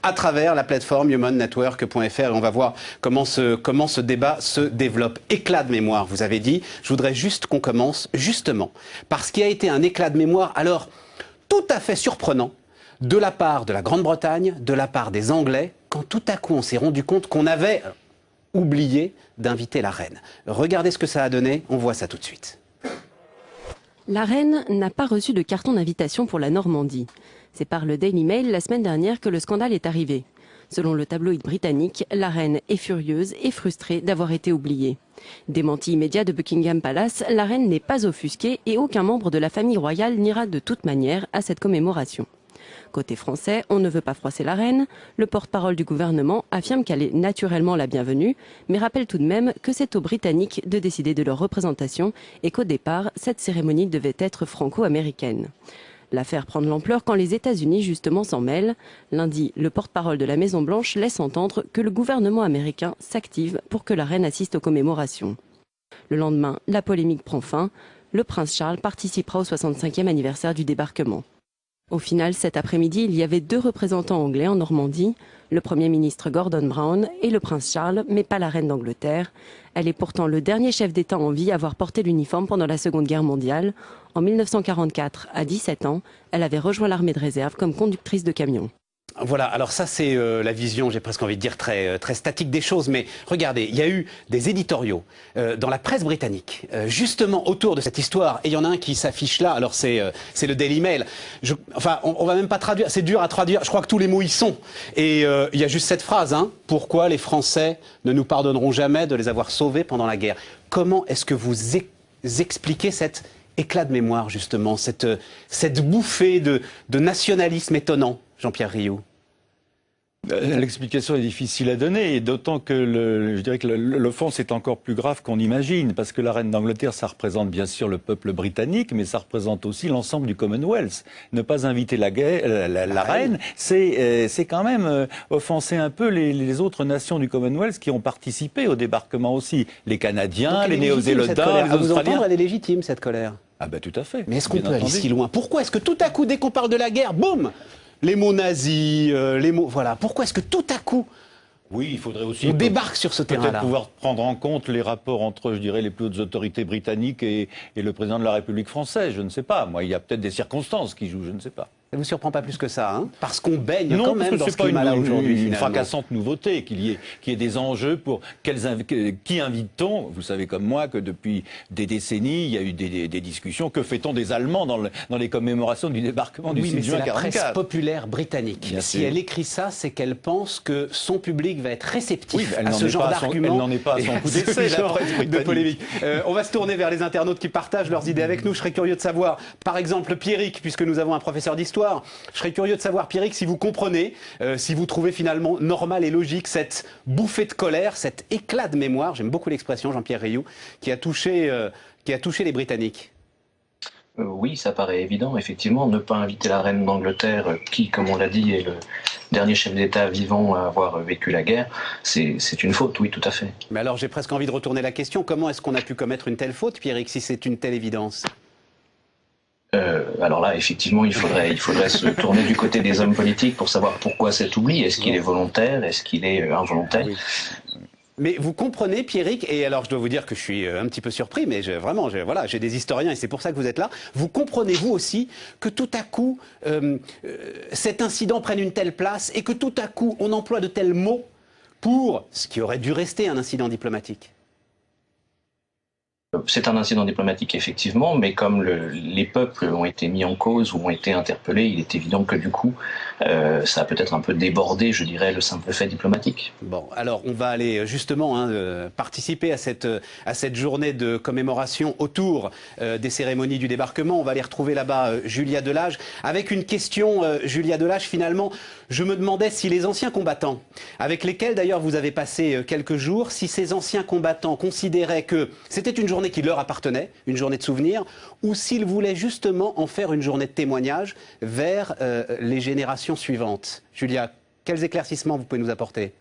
à travers la plateforme humannetwork.fr et on va voir comment ce débat se développe. Éclat de mémoire, vous avez dit. Je voudrais juste qu'on commence justement par ce qui a été un éclat de mémoire alors tout à fait surprenant de la part de la Grande-Bretagne, de la part des Anglais, quand tout à coup on s'est rendu compte qu'on avait oublié d'inviter la reine. Regardez ce que ça a donné, on voit ça tout de suite. La reine n'a pas reçu de carton d'invitation pour la Normandie. C'est par le Daily Mail la semaine dernière que le scandale est arrivé. Selon le tabloïd britannique, la reine est furieuse et frustrée d'avoir été oubliée. Démenti immédiat de Buckingham Palace, la reine n'est pas offusquée et aucun membre de la famille royale n'ira de toute manière à cette commémoration. Côté français, on ne veut pas froisser la reine. Le porte-parole du gouvernement affirme qu'elle est naturellement la bienvenue, mais rappelle tout de même que c'est aux Britanniques de décider de leur représentation et qu'au départ, cette cérémonie devait être franco-américaine. L'affaire prend de l'ampleur quand les États-Unis justement s'en mêlent. Lundi, le porte-parole de la Maison-Blanche laisse entendre que le gouvernement américain s'active pour que la reine assiste aux commémorations. Le lendemain, la polémique prend fin. Le prince Charles participera au 65e anniversaire du débarquement. Au final, cet après-midi, il y avait 2 représentants anglais en Normandie, le Premier ministre Gordon Brown et le prince Charles, mais pas la reine d'Angleterre. Elle est pourtant le dernier chef d'État en vie à avoir porté l'uniforme pendant la Seconde Guerre mondiale. En 1944, à 17 ans, elle avait rejoint l'armée de réserve comme conductrice de camion. Voilà, alors ça c'est la vision, j'ai presque envie de dire très statique des choses, mais regardez, il y a eu des éditoriaux dans la presse britannique, justement autour de cette histoire, et il y en a un qui s'affiche là, alors c'est le Daily Mail. Enfin, on va même pas traduire, c'est dur à traduire, je crois que tous les mots y sont. Et il y a juste cette phrase, hein, pourquoi les Français ne nous pardonneront jamais de les avoir sauvés pendant la guerre. Comment est-ce que vous expliquez cet éclat de mémoire, justement, cette bouffée de nationalisme étonnant, Jean-Pierre Rioux? L'explication est difficile à donner, d'autant que je dirais que l'offense est encore plus grave qu'on imagine, parce que la reine d'Angleterre, ça représente bien sûr le peuple britannique, mais ça représente aussi l'ensemble du Commonwealth. Ne pas inviter la reine, c'est quand même offenser un peu les autres nations du Commonwealth qui ont participé au débarquement aussi. Les Canadiens, les Néo-Zélandais, les Australiens. Vous Australiens. entendre, elle est légitime, cette colère. Ah ben tout à fait. Mais est-ce qu'on peut aller si loin? Pourquoi est-ce que tout à coup, dès qu'on parle de la guerre, boum, les mots nazis, les mots... Voilà. Pourquoi est-ce que tout à coup, oui, il faudrait aussi on débarque sur ce terrain-là? Peut-être pouvoir prendre en compte les rapports entre, je dirais, les plus hautes autorités britanniques et le président de la République française. Je ne sais pas. Moi, il y a peut-être des circonstances qui jouent, je ne sais pas. Ça vous surprend pas plus que ça, hein? Parce qu'on baigne non, quand même dans ce climat-là aujourd'hui, une fracassante nouveauté, qu'il y ait des enjeux pour qui invite-t-on? Vous savez comme moi que depuis des décennies, il y a eu des discussions. Que fait-on des Allemands dans les commémorations du débarquement du 6 juin 1944? Oui, mais c'est la presse populaire britannique. Bien si elle écrit ça, c'est qu'elle pense que son public va être réceptif à ce genre d'argument. Elle n'en est pas à son coup d'essai, la presse de polémique. On va se tourner vers les internautes qui partagent leurs idées avec nous. Je serais curieux de savoir, par exemple, Pierrick, puisque nous avons un professeur d'histoire, je serais curieux de savoir, Pierrick, si vous comprenez, si vous trouvez finalement normal et logique cette bouffée de colère, cet éclat de mémoire, j'aime beaucoup l'expression, Jean-Pierre Rioux, qui a touché les Britanniques. Oui, ça paraît évident, effectivement, ne pas inviter la reine d'Angleterre, qui, comme on l'a dit, est le dernier chef d'État vivant à avoir vécu la guerre, c'est une faute, oui, tout à fait. Mais alors, j'ai presque envie de retourner la question. Comment est-ce qu'on a pu commettre une telle faute, Pierrick, si c'est une telle évidence? Alors là, effectivement, il faudrait se tourner du côté des hommes politiques pour savoir pourquoi cet oubli. Est-ce qu'il est volontaire? Est-ce qu'il est involontaire? Oui. Mais vous comprenez, Pierrick, et alors je dois vous dire que je suis un petit peu surpris, mais voilà, j'ai des historiens et c'est pour ça que vous êtes là. Vous comprenez, vous aussi, que tout à coup, cet incident prenne une telle place et que tout à coup, on emploie de tels mots pour ce qui aurait dû rester un incident diplomatique? C'est un incident diplomatique, effectivement, mais comme les peuples ont été mis en cause ou ont été interpellés, il est évident que du coup, ça a peut-être un peu débordé, je dirais, le simple fait diplomatique. Bon, alors on va aller justement participer à cette journée de commémoration autour des cérémonies du débarquement. On va aller retrouver là-bas Julia Delage. Avec une question, Julia Delage, finalement, je me demandais si les anciens combattants, avec lesquels d'ailleurs vous avez passé quelques jours, si ces anciens combattants considéraient que c'était une journée qui leur appartenait, une journée de souvenir, ou s'ils voulaient justement en faire une journée de témoignage vers les générations suivantes. Julia, quels éclaircissements vous pouvez nous apporter?